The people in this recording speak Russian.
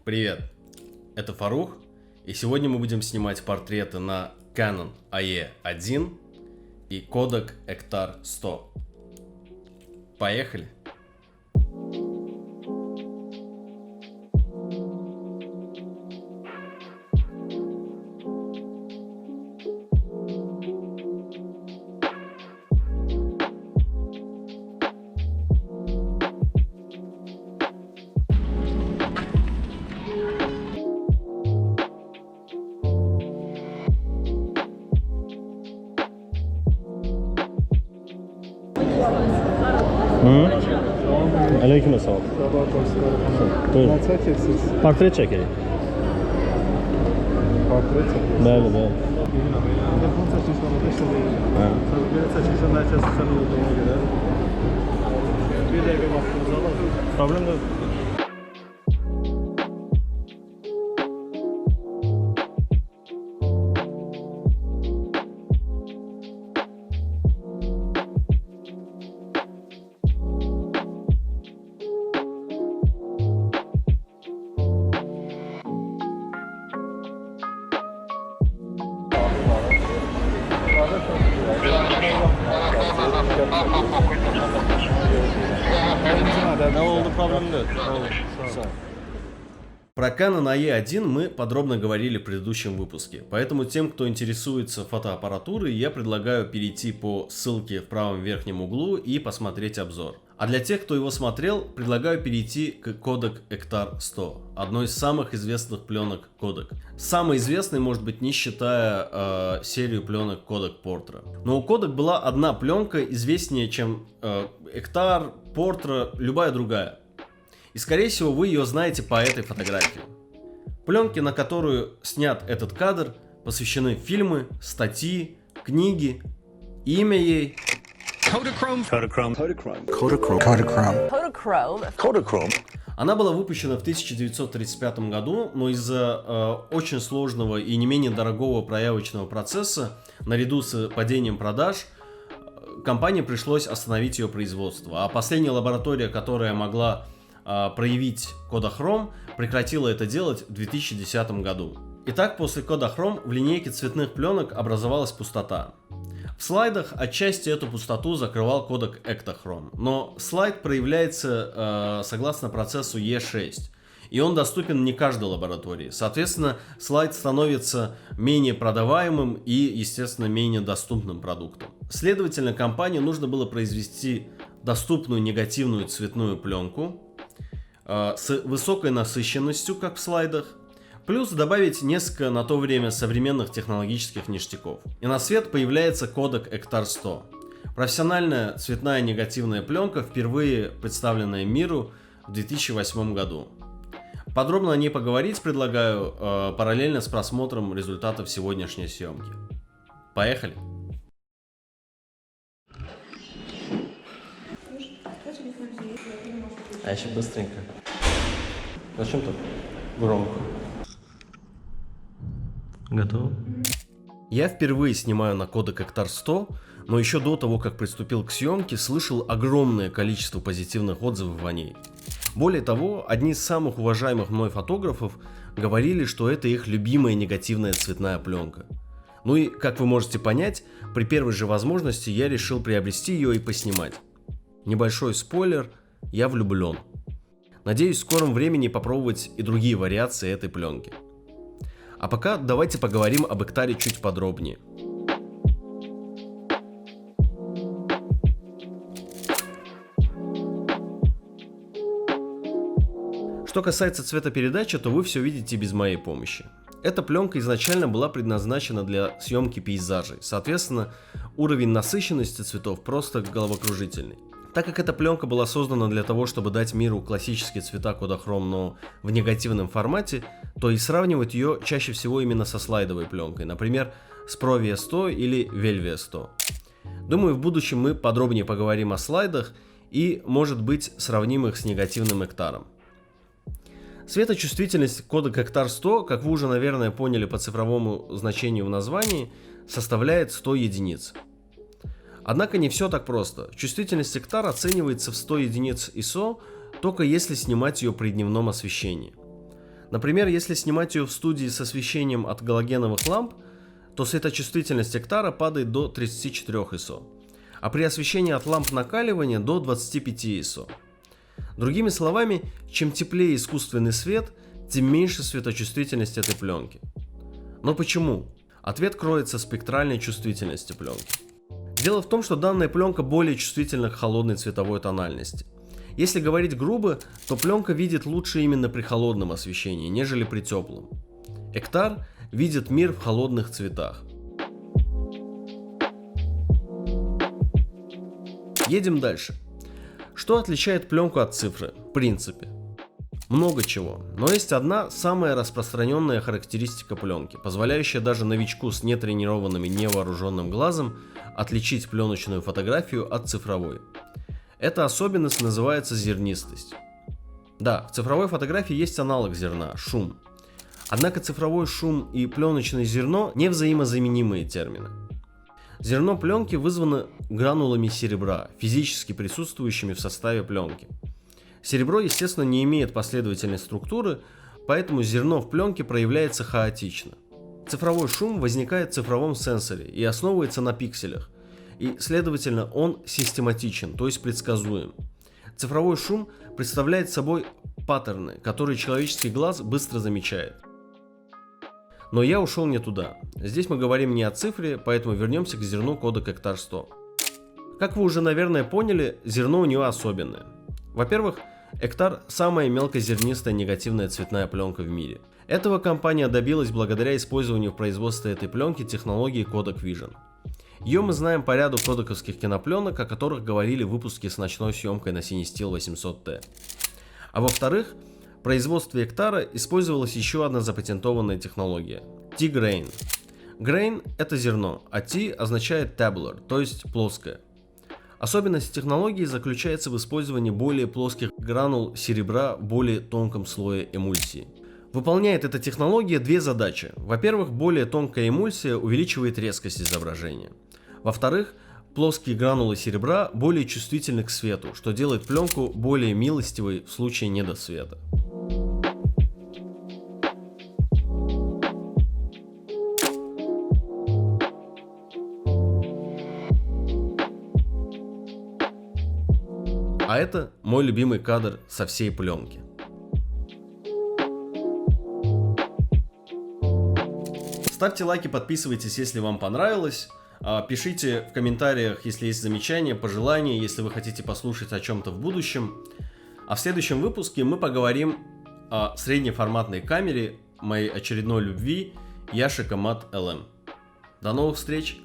Привет, это Фарух, и сегодня мы будем снимать портреты на Canon AE1 и Kodak Ektar 100. Поехали! Aleykümselam. Buyurun. Portret çekelim. Portret çekiyorsun. Bəli, bəli. Telefon çəkirsən, orada işlə deyil. Belə çəkirsən, hər kəs sən olduğuna görə. Bir dəqiqə vaxtınızı alır. Problem yox. Про Canon AE1 мы подробно говорили в предыдущем выпуске, поэтому тем, кто интересуется фотоаппаратурой, я предлагаю перейти по ссылке в правом верхнем углу и посмотреть обзор. А для тех, кто его смотрел, предлагаю перейти к Kodak Ektar 100, одной из самых известных пленок Kodak. Самой известной, может быть, не считая серию пленок Kodak Portra. Но у Kodak была одна пленка известнее, чем Ektar, Portra, любая другая. И скорее всего вы ее знаете по этой фотографии. Пленки, на которую снят этот кадр, посвящены фильмы, статьи, книги. Имя ей Kodachrome. Она была выпущена в 1935 году, но из-за очень сложного и не менее дорогого проявочного процесса, наряду с падением продаж, компании пришлось остановить ее производство. А последняя лаборатория, которая могла проявить Kodachrome, прекратила это делать в 2010 году. Итак, после Kodachrome в линейке цветных пленок образовалась пустота. В слайдах отчасти эту пустоту закрывал Kodak Ektachrome, но слайд проявляется согласно процессу E6, и он доступен не каждой лаборатории. Соответственно, слайд становится менее продаваемым и, естественно, менее доступным продуктом. Следовательно, компании нужно было произвести доступную негативную цветную пленку с высокой насыщенностью, как в слайдах, плюс добавить несколько на то время современных технологических ништяков. И на свет появляется Kodak Ektar 100. Профессиональная цветная негативная пленка, впервые представленная миру в 2008 году. Подробно о ней поговорить предлагаю параллельно с просмотром результатов сегодняшней съемки. Поехали! А еще быстренько. Зачем так громко? Готово? Я впервые снимаю на Kodak Ektar 100, но еще до того, как приступил к съемке, слышал огромное количество позитивных отзывов о ней. Более того, одни из самых уважаемых мной фотографов говорили, что это их любимая негативная цветная пленка. Ну и, как вы можете понять, при первой же возможности я решил приобрести ее и поснимать. Небольшой спойлер, я влюблен. Надеюсь в скором времени попробовать и другие вариации этой пленки. А пока давайте поговорим об Эктаре чуть подробнее. Что касается цветопередачи, то вы все видите без моей помощи. Эта пленка изначально была предназначена для съемки пейзажей, соответственно, уровень насыщенности цветов просто головокружительный. Так как эта пленка была создана для того, чтобы дать миру классические цвета Kodachrome, но в негативном формате, то и сравнивать ее чаще всего именно со слайдовой пленкой, например, с Pro 100 или Velvia 100. Думаю, в будущем мы подробнее поговорим о слайдах и, может быть, сравним их с негативным Эктаром. Светочувствительность Kodak Ektar 100, как вы уже, наверное, поняли по цифровому значению в названии, составляет 100 единиц. Однако не все так просто. Чувствительность Ektar оценивается в 100 единиц ISO, только если снимать ее при дневном освещении. Например, если снимать ее в студии с освещением от галогеновых ламп, то светочувствительность Эктара падает до 34 ISO, а при освещении от ламп накаливания до 25 ISO. Другими словами, чем теплее искусственный свет, тем меньше светочувствительность этой пленки. Но почему? Ответ кроется в спектральной чувствительности пленки. Дело в том, что данная пленка более чувствительна к холодной цветовой тональности. Если говорить грубо, то пленка видит лучше именно при холодном освещении, нежели при теплом. Эктар видит мир в холодных цветах. Едем дальше. Что отличает пленку от цифры? В принципе, много чего, но есть одна самая распространенная характеристика пленки, позволяющая даже новичку с нетренированным и невооруженным глазом отличить пленочную фотографию от цифровой. Эта особенность называется зернистость. Да, в цифровой фотографии есть аналог зерна – шум. Однако цифровой шум и пленочное зерно – не взаимозаменимые термины. Зерно пленки вызвано гранулами серебра, физически присутствующими в составе пленки. Серебро, естественно, не имеет последовательной структуры, поэтому зерно в пленке проявляется хаотично. Цифровой шум возникает в цифровом сенсоре и основывается на пикселях, и, следовательно, он систематичен, то есть предсказуем. Цифровой шум представляет собой паттерны, которые человеческий глаз быстро замечает. Но я ушел не туда. Здесь мы говорим не о цифре, поэтому вернемся к зерну кодек Экtar 100. Как вы уже, наверное, поняли, зерно у него особенное. Во-первых, Экtar – самая мелкозернистая негативная цветная пленка в мире. Этого компания добилась благодаря использованию в производстве этой пленки технологии Kodak Vision. Ее мы знаем по ряду кодаковских кинопленок, о которых говорили в выпуске с ночной съемкой на Cinestill 800T. А во-вторых, в производстве Эктара использовалась еще одна запатентованная технология – T-Grain. Grain – это зерно, а T означает tabular, то есть плоское. Особенность технологии заключается в использовании более плоских гранул серебра в более тонком слое эмульсии. Выполняет эта технология две задачи. Во-первых, более тонкая эмульсия увеличивает резкость изображения. Во-вторых, плоские гранулы серебра более чувствительны к свету, что делает пленку более милостивой в случае недосвета. А это мой любимый кадр со всей пленки. Ставьте лайки, подписывайтесь, если вам понравилось. Пишите в комментариях, если есть замечания, пожелания, если вы хотите послушать о чем-то в будущем. А в следующем выпуске мы поговорим о среднеформатной камере моей очередной любви Yashica Mat LM. До новых встреч!